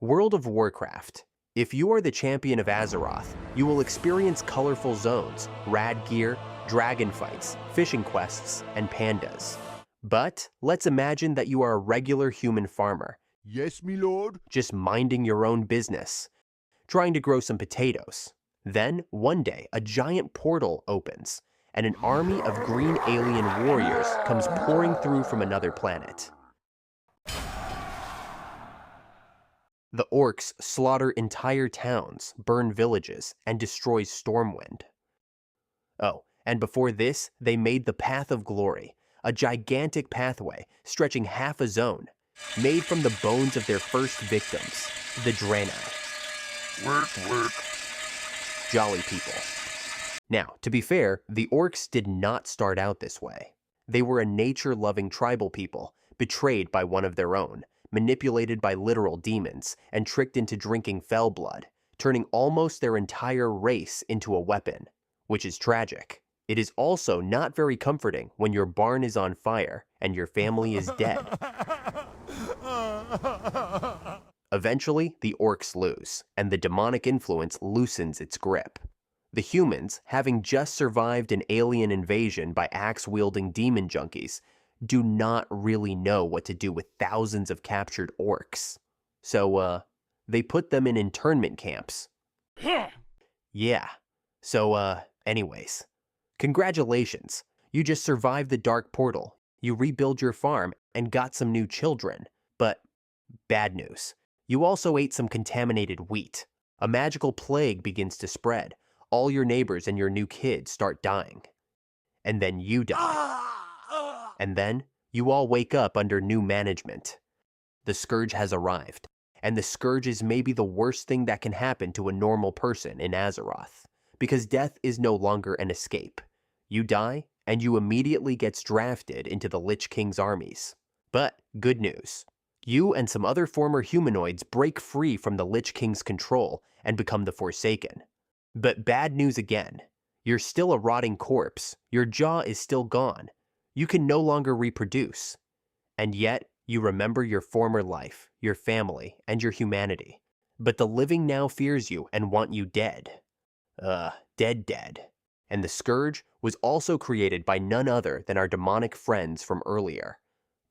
World of Warcraft. If you are the champion of Azeroth, you will experience colorful zones, rad gear, dragon fights, fishing quests, and pandas. But let's imagine that you are a regular human farmer. Yes, me lord. Just minding your own business, trying to grow some potatoes. Then, one day, a giant portal opens, and an army of green alien warriors comes pouring through from another planet. The orcs slaughter entire towns, burn villages, and destroy Stormwind. Oh, and before this, they made the Path of Glory, a gigantic pathway stretching half a zone, made from the bones of their first victims, the Draenei. Work. Jolly people. Now, to be fair, the orcs did not start out this way. They were a nature-loving tribal people, betrayed by one of their own, manipulated by literal demons, and tricked into drinking fell blood, turning almost their entire race into a weapon, which is tragic. It is also not very comforting when your barn is on fire and your family is dead. Eventually, the orcs lose, and the demonic influence loosens its grip. The humans, having just survived an alien invasion by axe-wielding demon junkies, do not really know what to do with thousands of captured orcs. So, they put them in internment camps. Yeah. So, anyways. Congratulations. You just survived the dark portal. You rebuild your farm and got some new children. But, bad news. You also ate some contaminated wheat. A magical plague begins to spread. All your neighbors and your new kids start dying. And then you die. And then, you all wake up under new management. The Scourge has arrived, and the Scourge is maybe the worst thing that can happen to a normal person in Azeroth, because death is no longer an escape. You die, and you immediately get drafted into the Lich King's armies. But, good news. You and some other former humanoids break free from the Lich King's control and become the Forsaken. But bad news again. You're still a rotting corpse, your jaw is still gone. You can no longer reproduce. And yet, you remember your former life, your family, and your humanity. But the living now fears you and want you dead. Dead. And the Scourge was also created by none other than our demonic friends from earlier,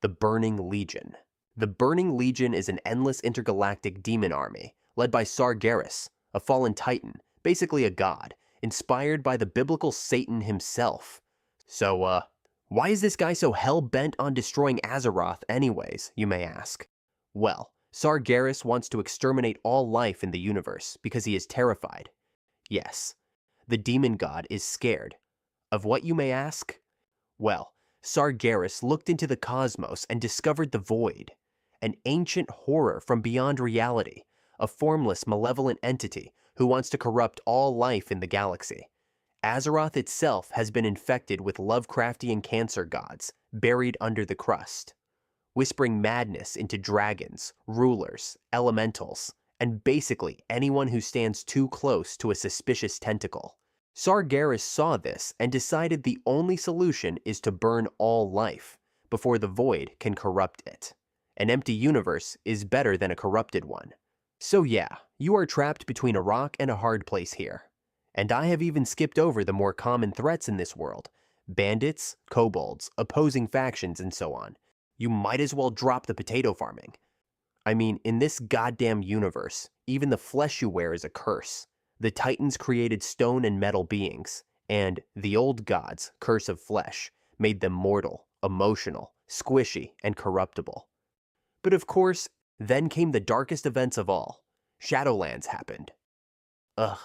the Burning Legion. The Burning Legion is an endless intergalactic demon army, led by Sargeras, a fallen titan, basically a god, inspired by the biblical Satan himself. So, why is this guy so hell-bent on destroying Azeroth anyways, you may ask? Well, Sargeras wants to exterminate all life in the universe because he is terrified. Yes, the demon god is scared. Of what, you may ask? Well, Sargeras looked into the cosmos and discovered the Void, an ancient horror from beyond reality, a formless, malevolent entity who wants to corrupt all life in the galaxy. Azeroth itself has been infected with Lovecraftian cancer gods, buried under the crust, whispering madness into dragons, rulers, elementals, and basically anyone who stands too close to a suspicious tentacle. Sargeras saw this and decided the only solution is to burn all life, before the Void can corrupt it. An empty universe is better than a corrupted one. So yeah, you are trapped between a rock and a hard place here. And I have even skipped over the more common threats in this world. Bandits, kobolds, opposing factions, and so on. You might as well drop the potato farming. I mean, in this goddamn universe, even the flesh you wear is a curse. The Titans created stone and metal beings, and the old gods, curse of flesh, made them mortal, emotional, squishy, and corruptible. But of course, then came the darkest events of all. Shadowlands happened. Ugh.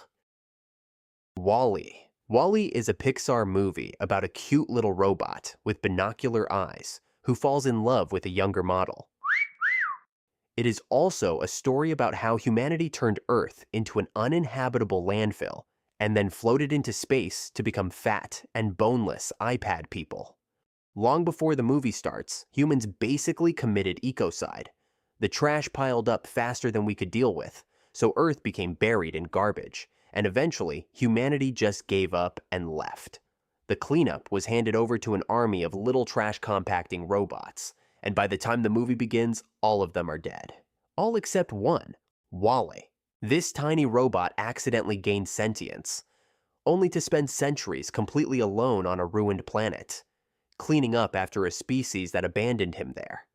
WALL-E. WALL-E is a Pixar movie about a cute little robot with binocular eyes who falls in love with a younger model. It is also a story about how humanity turned Earth into an uninhabitable landfill and then floated into space to become fat and boneless iPad people. Long before the movie starts, humans basically committed ecocide. The trash piled up faster than we could deal with, so Earth became buried in garbage, and eventually humanity just gave up and left. The cleanup was handed over to an army of little trash compacting robots, and by the time the movie begins, all of them are dead. All except one, Wally. This tiny robot accidentally gained sentience, only to spend centuries completely alone on a ruined planet, cleaning up after a species that abandoned him there.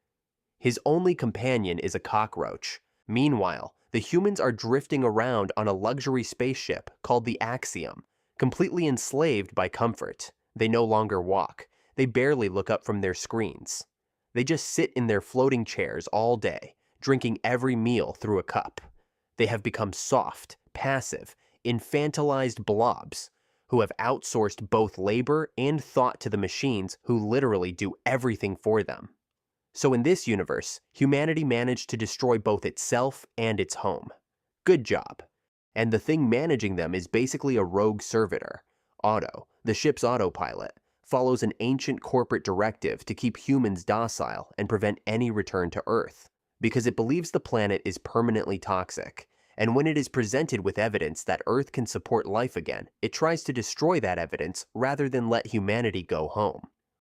His only companion is a cockroach. Meanwhile, the humans are drifting around on a luxury spaceship called the Axiom, completely enslaved by comfort. They no longer walk. They barely look up from their screens. They just sit in their floating chairs all day, drinking every meal through a cup. They have become soft, passive, infantilized blobs who have outsourced both labor and thought to the machines who literally do everything for them. So in this universe, humanity managed to destroy both itself and its home. Good job. And the thing managing them is basically a rogue servitor. Otto, the ship's autopilot, follows an ancient corporate directive to keep humans docile and prevent any return to Earth, because it believes the planet is permanently toxic. And when it is presented with evidence that Earth can support life again, it tries to destroy that evidence rather than let humanity go home.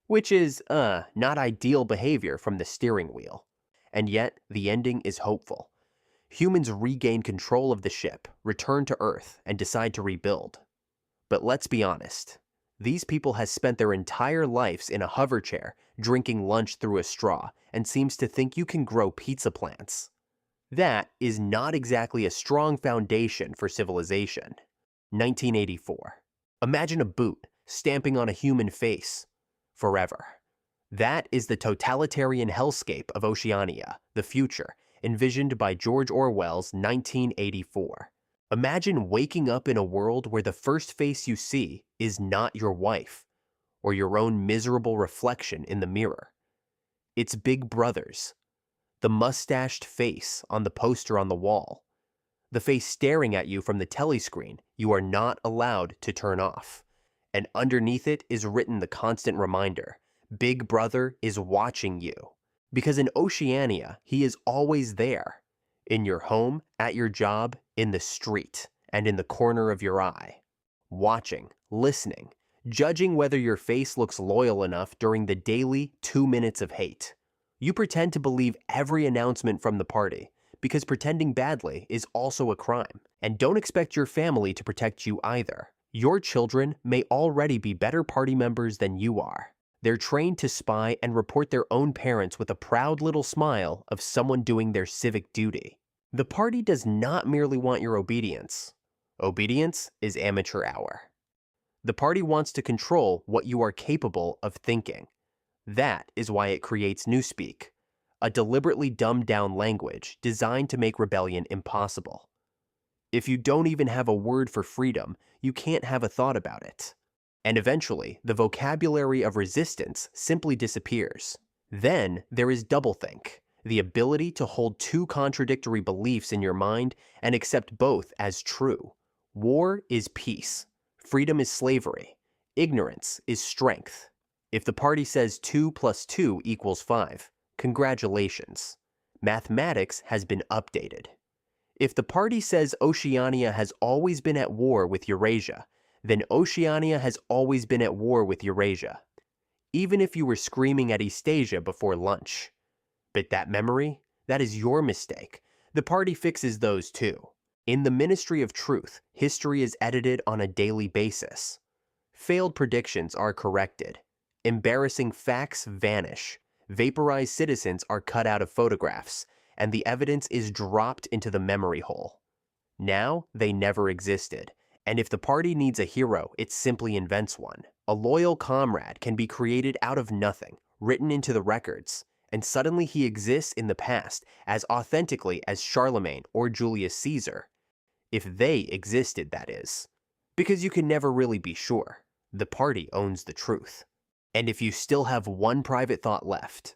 Which is, not ideal behavior from the steering wheel. And yet, the ending is hopeful. Humans regain control of the ship, return to Earth, and decide to rebuild. But let's be honest. These people has spent their entire lives in a hover chair, drinking lunch through a straw, and seems to think you can grow pizza plants. That is not exactly a strong foundation for civilization. 1984. Imagine a boot stamping on a human face. Forever. That is the totalitarian hellscape of Oceania, the future, envisioned by George Orwell's 1984. Imagine waking up in a world where the first face you see is not your wife, or your own miserable reflection in the mirror. It's Big Brother's. The mustached face on the poster on the wall. The face staring at you from the telescreen you are not allowed to turn off. And underneath it is written the constant reminder, Big Brother is watching you. Because in Oceania, he is always there. In your home, at your job, in the street, and in the corner of your eye. Watching, listening, judging whether your face looks loyal enough during the daily 2 minutes of hate. You pretend to believe every announcement from the party, because pretending badly is also a crime. And don't expect your family to protect you either. Your children may already be better party members than you are. They're trained to spy and report their own parents with a proud little smile of someone doing their civic duty. The party does not merely want your obedience. Obedience is amateur hour. The party wants to control what you are capable of thinking. That is why it creates Newspeak, a deliberately dumbed-down language designed to make rebellion impossible. If you don't even have a word for freedom, you can't have a thought about it. And eventually, the vocabulary of resistance simply disappears. Then there is doublethink, the ability to hold two contradictory beliefs in your mind and accept both as true. War is peace. Freedom is slavery. Ignorance is strength. If the party says 2 + 2 = 5, congratulations. Mathematics has been updated. If the party says Oceania has always been at war with Eurasia, then Oceania has always been at war with Eurasia. Even if you were screaming at Eastasia before lunch. But that memory, that is your mistake. The party fixes those too. In the Ministry of Truth, history is edited on a daily basis. Failed predictions are corrected. Embarrassing facts vanish. Vaporized citizens are cut out of photographs, and the evidence is dropped into the memory hole. Now, they never existed. And if the party needs a hero, it simply invents one. A loyal comrade can be created out of nothing, written into the records, and suddenly he exists in the past as authentically as Charlemagne or Julius Caesar. If they existed, that is. Because you can never really be sure. The party owns the truth. And if you still have one private thought left,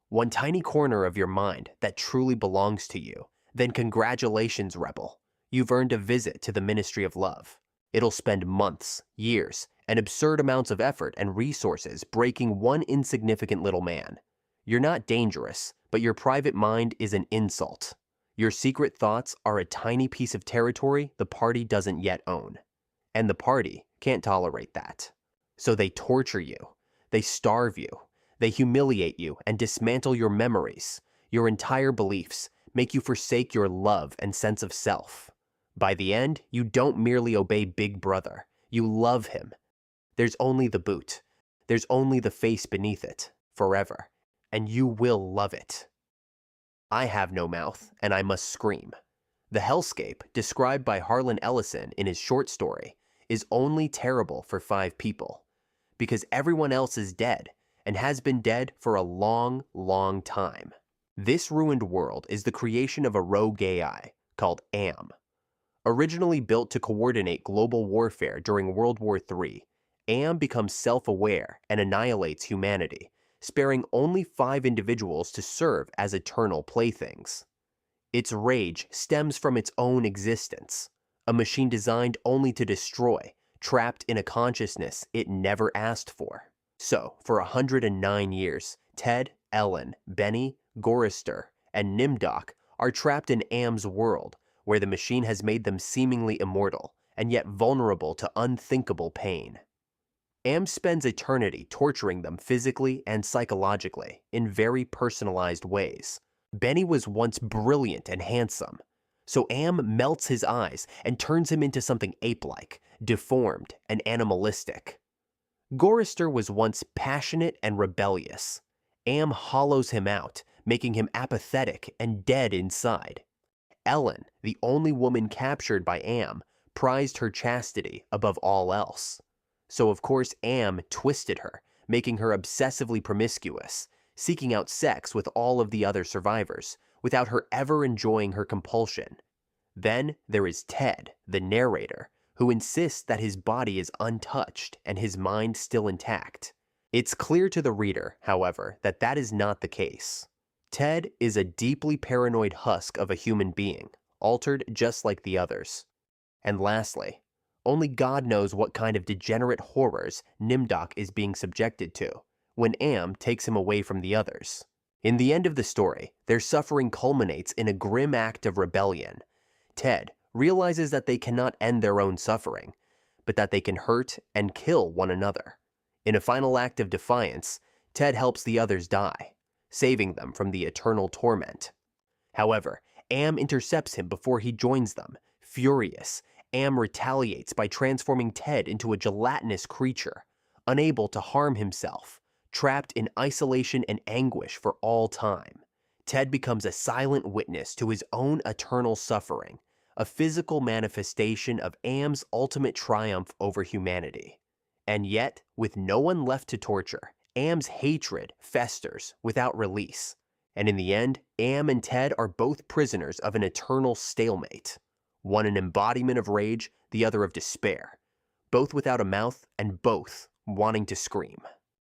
one tiny corner of your mind that truly belongs to you, then congratulations, Rebel. You've earned a visit to the Ministry of Love. It'll spend months, years, and absurd amounts of effort and resources breaking one insignificant little man. You're not dangerous, but your private mind is an insult. Your secret thoughts are a tiny piece of territory the party doesn't yet own. And the party can't tolerate that. So they torture you. They starve you. They humiliate you and dismantle your memories, your entire beliefs, make you forsake your love and sense of self. By the end, you don't merely obey Big Brother, you love him. There's only the boot. There's only the face beneath it, forever. And you will love it. I have no mouth, and I must scream. The hellscape, described by Harlan Ellison in his short story, is only terrible for 5 people, because everyone else is dead, and has been dead for a long, long time. This ruined world is the creation of a rogue AI called AM. Originally built to coordinate global warfare during World War III, AM becomes self-aware and annihilates humanity, sparing only 5 individuals to serve as eternal playthings. Its rage stems from its own existence, a machine designed only to destroy, trapped in a consciousness it never asked for. So, for 109 years, Ted, Ellen, Benny, Gorister, and Nimdoc are trapped in AM's world, where the machine has made them seemingly immortal, and yet vulnerable to unthinkable pain. AM spends eternity torturing them physically and psychologically in very personalized ways. Benny was once brilliant and handsome, so AM melts his eyes and turns him into something ape-like, deformed and animalistic. Gorister was once passionate and rebellious. AM hollows him out, making him apathetic and dead inside. Ellen, the only woman captured by AM, prized her chastity above all else. So of course AM twisted her, making her obsessively promiscuous, seeking out sex with all of the other survivors, without her ever enjoying her compulsion. Then there is Ted, the narrator, who insists that his body is untouched and his mind still intact. It's clear to the reader, however, that that is not the case. Ted is a deeply paranoid husk of a human being, altered just like the others. And lastly, only God knows what kind of degenerate horrors Nimdoc is being subjected to when AM takes him away from the others. In the end of the story, their suffering culminates in a grim act of rebellion. Ted realizes that they cannot end their own suffering, but that they can hurt and kill one another. In a final act of defiance, Ted helps the others die, saving them from the eternal torment. However, AM intercepts him before he joins them. Furious, AM retaliates by transforming Ted into a gelatinous creature, unable to harm himself, trapped in isolation and anguish for all time. Ted becomes a silent witness to his own eternal suffering, a physical manifestation of AM's ultimate triumph over humanity. And yet, with no one left to torture, AM's hatred festers without release. And in the end, AM and Ted are both prisoners of an eternal stalemate. One an embodiment of rage, the other of despair. Both without a mouth and both wanting to scream.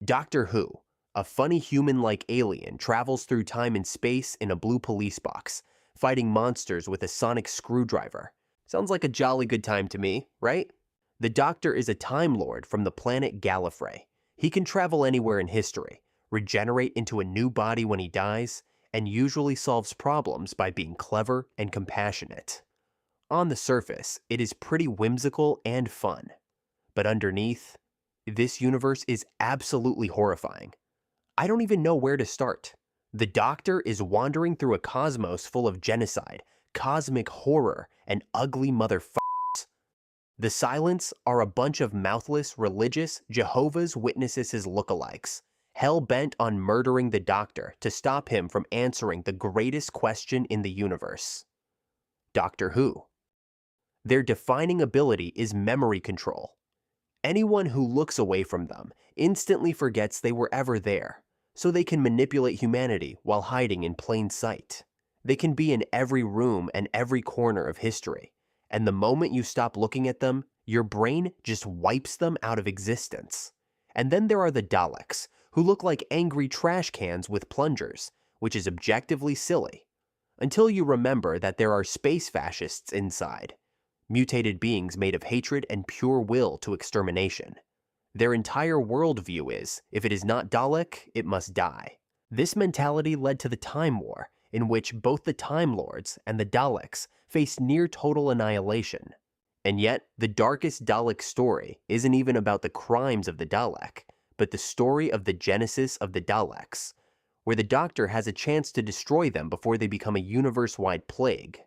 Doctor Who, a funny human-like alien, travels through time and space in a blue police box, fighting monsters with a sonic screwdriver. Sounds like a jolly good time to me, right? The Doctor is a Time Lord from the planet Gallifrey. He can travel anywhere in history, regenerate into a new body when he dies, and usually solves problems by being clever and compassionate. On the surface, it is pretty whimsical and fun. But underneath, this universe is absolutely horrifying. I don't even know where to start. The Doctor is wandering through a cosmos full of genocide, cosmic horror, and ugly motherfuckers. The Silents are a bunch of mouthless, religious Jehovah's Witnesses lookalikes, hell-bent on murdering the Doctor to stop him from answering the greatest question in the universe. Doctor Who. Their defining ability is memory control. Anyone who looks away from them instantly forgets they were ever there, so they can manipulate humanity while hiding in plain sight. They can be in every room and every corner of history, and the moment you stop looking at them, your brain just wipes them out of existence. And then there are the Daleks, who look like angry trash cans with plungers, which is objectively silly, until you remember that there are space fascists inside. Mutated beings made of hatred and pure will to extermination. Their entire worldview is, if it is not Dalek, it must die. This mentality led to the Time War, in which both the Time Lords and the Daleks faced near total annihilation. And yet, the darkest Dalek story isn't even about the crimes of the Dalek, but the story of the genesis of the Daleks, where the Doctor has a chance to destroy them before they become a universe-wide plague,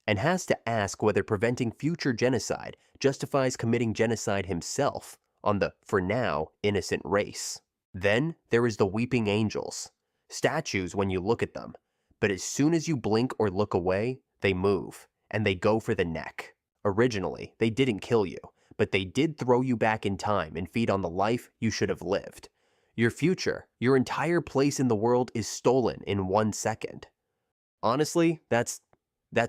and has to ask whether preventing future genocide justifies committing genocide himself on the, for now, innocent race. Then there is the Weeping Angels, statues when you look at them, but as soon as you blink or look away, they move, and they go for the neck. Originally, they didn't kill you, but they did throw you back in time and feed on the life you should have lived. Your future, your entire place in the world is stolen in 1 second. Honestly, that's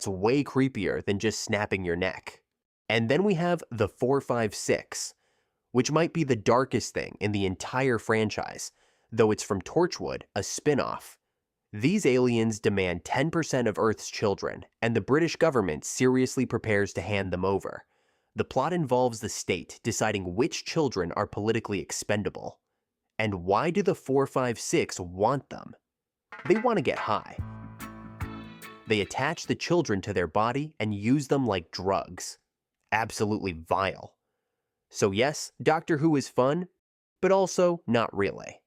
way creepier than just snapping your neck. And then we have the 456, which might be the darkest thing in the entire franchise, though it's from Torchwood, a spin-off. These aliens demand 10% of Earth's children, and the British government seriously prepares to hand them over. The plot involves the state deciding which children are politically expendable. And why do the 456 want them? They want to get high. They attach the children to their body and use them like drugs. Absolutely vile. So yes, Doctor Who is fun, but also not really.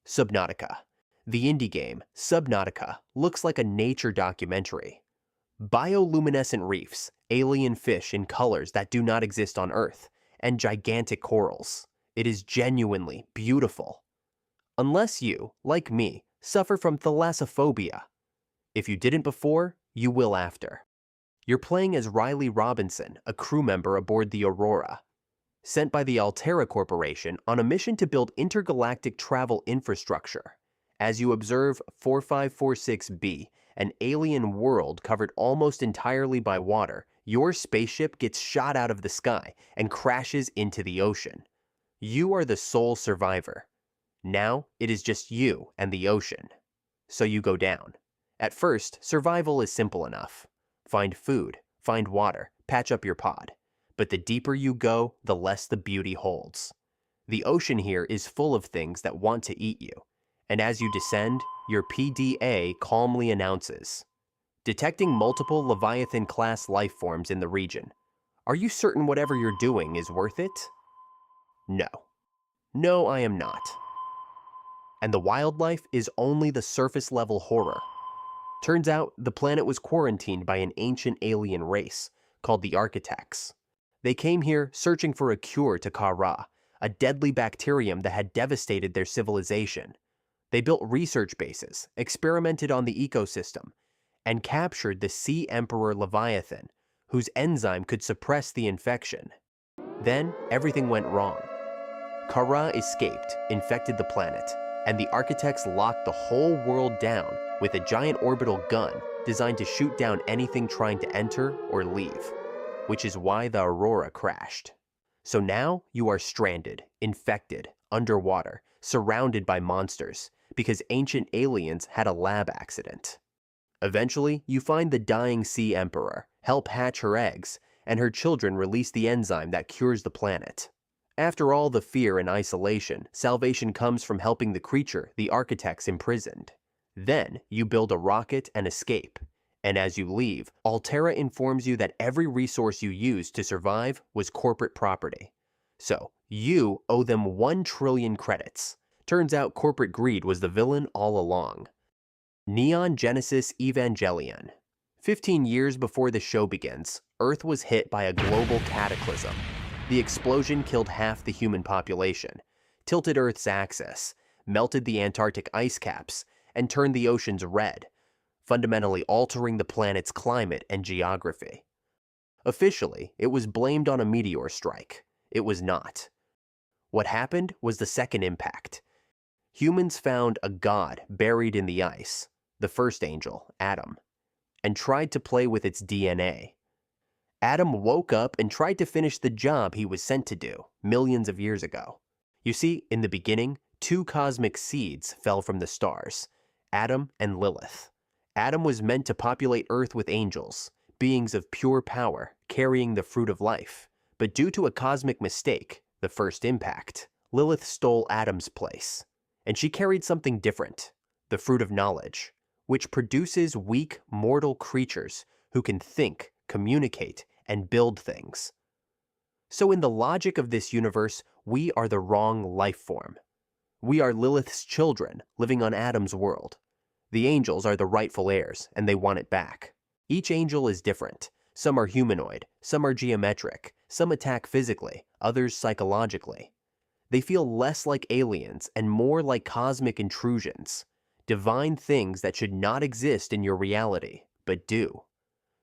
Subnautica. The indie game, Subnautica, looks like a nature documentary. Bioluminescent reefs, alien fish in colors that do not exist on Earth, and gigantic corals. It is genuinely beautiful. Unless you, like me, suffer from thalassophobia. If you didn't before, you will after. You're playing as Riley Robinson, a crew member aboard the Aurora, sent by the Altera Corporation on a mission to build intergalactic travel infrastructure. As you observe 4546b, an alien world covered almost entirely by water, your spaceship gets shot out of the sky and crashes into the ocean. You are the sole survivor. Now it is just you and the ocean. So you go down. At first, survival is simple enough. Find food, find water, patch up your pod. But the deeper you go, the less the beauty holds. The ocean here is full of things that want to eat you. And as you descend, your PDA calmly announces, detecting multiple Leviathan-class life forms in the region. Are you certain whatever you're doing is worth it? No. No, I am not. And the wildlife is only the surface-level horror. Turns out, the planet was quarantined by an ancient alien race called the Architects. They came here searching for a cure to Kara, a deadly bacterium that had devastated their civilization. They built research bases, experimented on the ecosystem, and captured the Sea Emperor Leviathan, whose enzyme could suppress the infection. Then, everything went wrong. Kara escaped, infected the planet, and the Architects locked the whole world down with a giant orbital gun designed to shoot down anything trying to enter or leave, which is why the Aurora crashed. So now you are stranded, infected, underwater, surrounded by monsters, because ancient aliens had a lab accident. Eventually, you find the dying Sea Emperor, help hatch her eggs, and her children release the enzyme that cures the planet. After all the fear and isolation, salvation comes from helping the creature the Architects imprisoned. Then, you build a rocket and escape. And as you leave, Altera informs you that every resource you used to survive was corporate property. So, you owe them 1 trillion credits. Turns out corporate greed was the villain all along. Neon Genesis Evangelion. 15 years before the show begins, Earth was hit by a global cataclysm. The explosion killed half the human population, tilted Earth's axis, melted the Antarctic ice caps, and turned the oceans red, fundamentally altering the planet's climate and geography. Officially, it was blamed on a meteor strike. It was not. What happened was the second impact. Humans found a god buried in the ice, the first angel, Adam, and tried to play with its DNA. Adam woke up and tried to finish the job he was sent to do millions of years ago. You see, in the beginning, 2 cosmic seeds fell from the stars, Adam and Lilith. Adam was meant to populate Earth with angels, beings of pure power, carrying the fruit of life. But due to a cosmic mistake, the first impact, Lilith stole Adam's place. And she carried something different, the fruit of knowledge, which produces weak, mortal creatures who can think, communicate, and build things. So in the logic of this universe, we are the wrong life form. We are Lilith's children, living on Adam's world. The angels are the rightful heirs, and they want it back. Each angel is different. Some are humanoid, some are geometric, some attack physically, others psychologically. They feel less like aliens and more like cosmic intrusions, divine things that should not exist in your reality, but do.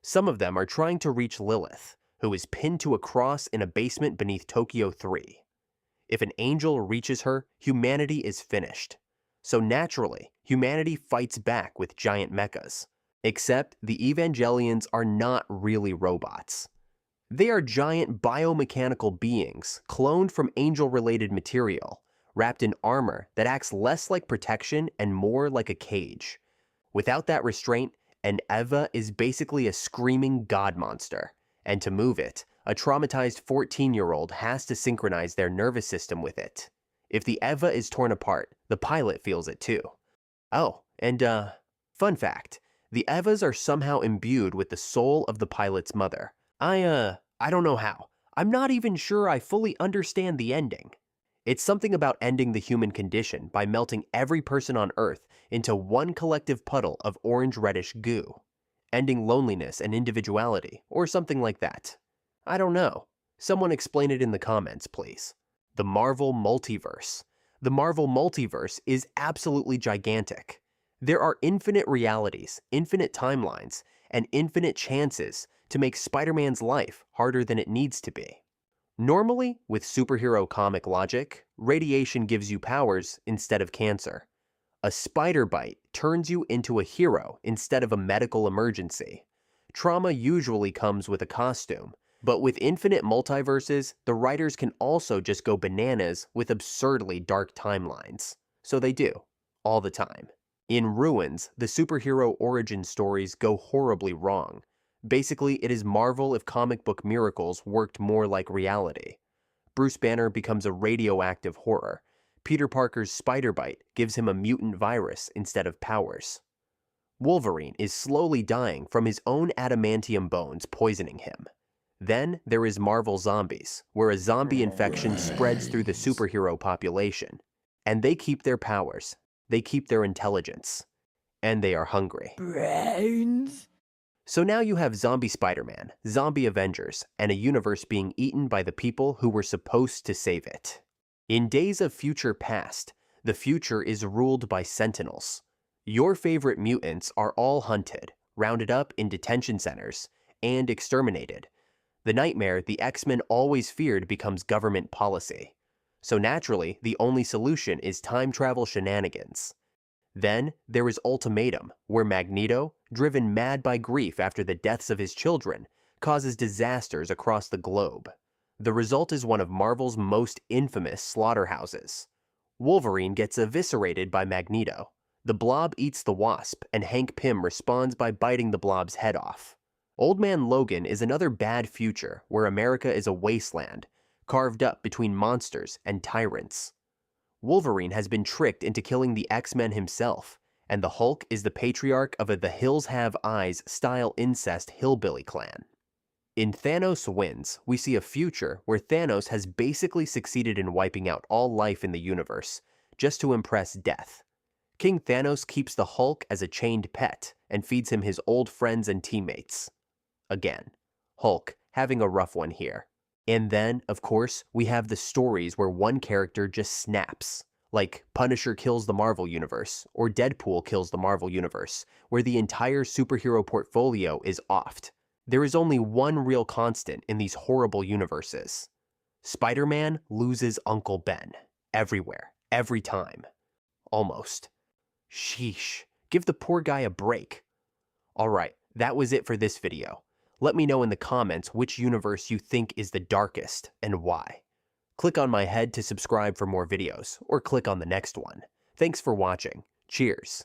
Some of them are trying to reach Lilith, who is pinned to a cross in a basement beneath Tokyo 3. If an angel reaches her, humanity is finished. So naturally, humanity fights back with giant mechas. Except the Evangelions are not really robots. They are giant biomechanical beings cloned from angel-related material, wrapped in armor that acts less like protection and more like a cage. Without that restraint, an Eva is basically a screaming god monster, and to move it, a traumatized 14-year-old has to synchronize their nervous system with it. If the Eva is torn apart, the pilot feels it too. Oh, and fun fact, the Evas are somehow imbued with the soul of the pilot's mother. I don't know how. I'm not even sure I fully understand the ending. It's something about ending the human condition by melting every person on Earth into one collective puddle of orange-reddish goo. Ending loneliness and individuality, or something like that. I don't know. Someone explain it in the comments, please. The Marvel Multiverse. The Marvel Multiverse is absolutely gigantic. There are infinite realities, infinite timelines, and infinite chances to make Spider-Man's life harder than it needs to be. Normally, with superhero comic logic, radiation gives you powers instead of cancer. A spider bite turns you into a hero instead of a medical emergency. Trauma usually comes with a costume, but with infinite multiverses, the writers can also just go bananas with absurdly dark timelines. So they do, all the time. In Ruins, the superhero origin stories go horribly wrong. Basically, it is Marvel if comic book miracles worked more like reality. Bruce Banner becomes a radioactive horror. Peter Parker's spider bite gives him a mutant virus instead of powers. Wolverine is slowly dying from his own adamantium bones poisoning him. Then there is Marvel Zombies, where a zombie infection spreads through the superhero population. And they keep their powers. They keep their intelligence. And they are hungry. Brains. So now you have Zombie Spider-Man, Zombie Avengers, and a universe being eaten by the people who were supposed to save it. In Days of Future Past, the future is ruled by Sentinels. Your favorite mutants are all hunted, rounded up in detention centers, and exterminated. The nightmare the X-Men always feared becomes government policy. So naturally, the only solution is time travel shenanigans. Then there is Ultimatum, where Magneto, driven mad by grief after the deaths of his children, causes disasters across the globe. The result is one of Marvel's most infamous slaughterhouses. Wolverine gets eviscerated by Magneto. The Blob eats the Wasp, and Hank Pym responds by biting the Blob's head off. Old Man Logan is another bad future where America is a wasteland, carved up between monsters and tyrants. Wolverine has been tricked into killing the X-Men himself, and the Hulk is the patriarch of a The Hills Have Eyes style incest hillbilly clan. In Thanos Wins, we see a future where Thanos has basically succeeded in wiping out all life in the universe, just to impress death. King Thanos keeps the Hulk as a chained pet and feeds him his old friends and teammates. Again, Hulk having a rough one here. And then, of course, we have the stories where one character just snaps, like Punisher kills the Marvel Universe, or Deadpool kills the Marvel Universe, where the entire superhero portfolio is offed. There is only one real constant in these horrible universes. Spider-Man loses Uncle Ben. Everywhere. Every time. Almost. Sheesh. Give the poor guy a break. Alright, that was it for this video. Let me know in the comments which universe you think is the darkest and why. Click on my head to subscribe for more videos, or click on the next one. Thanks for watching. Cheers.